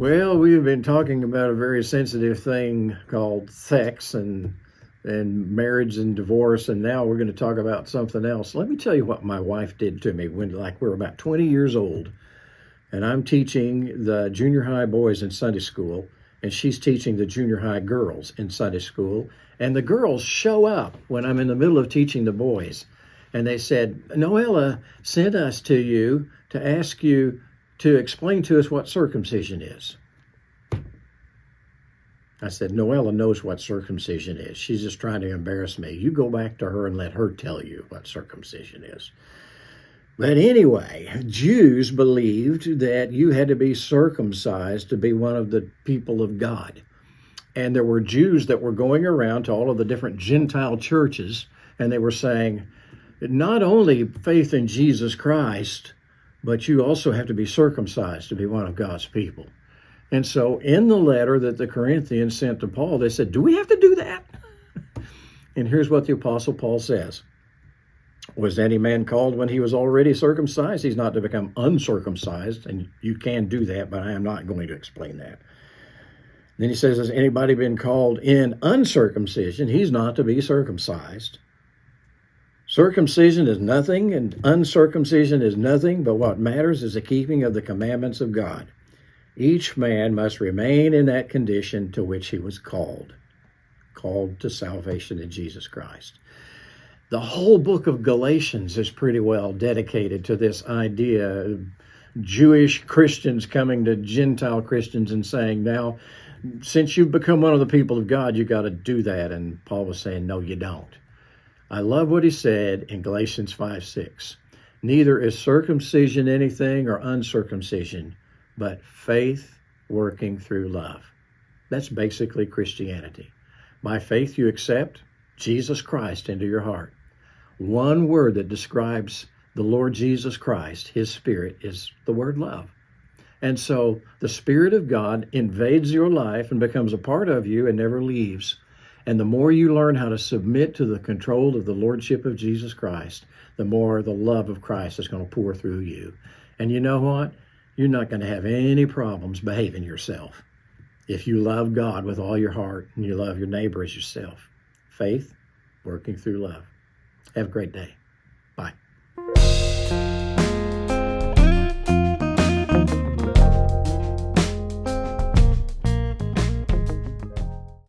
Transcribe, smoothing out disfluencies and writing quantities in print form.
Well, we've been talking about a very sensitive thing called sex and marriage and divorce, and now we're going to talk about something else. Let me tell you what my wife did to me when, like, we were about 20 years old, and I'm teaching the junior high boys in Sunday school, and she's teaching the junior high girls in Sunday school, and the girls show up when I'm in the middle of teaching the boys, and they said, "Noella sent us to you to ask you to explain to us what circumcision is." I said, "Noella knows what circumcision is. She's just trying to embarrass me. You go back to her and let her tell you what circumcision is." But anyway, Jews believed that you had to be circumcised to be one of the people of God. And there were Jews that were going around to all of the different Gentile churches, and they were saying, not only faith in Jesus Christ, but you also have to be circumcised to be one of God's people. And so in the letter that the Corinthians sent to Paul, they said, do we have to do that? And here's what the Apostle Paul says. Was any man called when he was already circumcised? He's not to become uncircumcised, and you can do that, but I am not going to explain that. Then he says, has anybody been called in uncircumcision? He's not to be circumcised. Circumcision is nothing, and uncircumcision is nothing, but what matters is the keeping of the commandments of God. Each man must remain in that condition to which he was called to salvation in Jesus Christ. The whole book of Galatians is pretty well dedicated to this idea of Jewish Christians coming to Gentile Christians and saying, now, since you've become one of the people of God, you got to do that. And Paul was saying, no, you don't. I love what he said in Galatians 5:6. Neither is circumcision anything or uncircumcision, but faith working through love. That's basically Christianity. By faith, you accept Jesus Christ into your heart. One word that describes the Lord Jesus Christ, his Spirit, is the word love. And so the Spirit of God invades your life and becomes a part of you and never leaves. And the more you learn how to submit to the control of the Lordship of Jesus Christ, the more the love of Christ is going to pour through you. And you know what? You're not going to have any problems behaving yourself if you love God with all your heart and you love your neighbor as yourself. Faith working through love. Have a great day.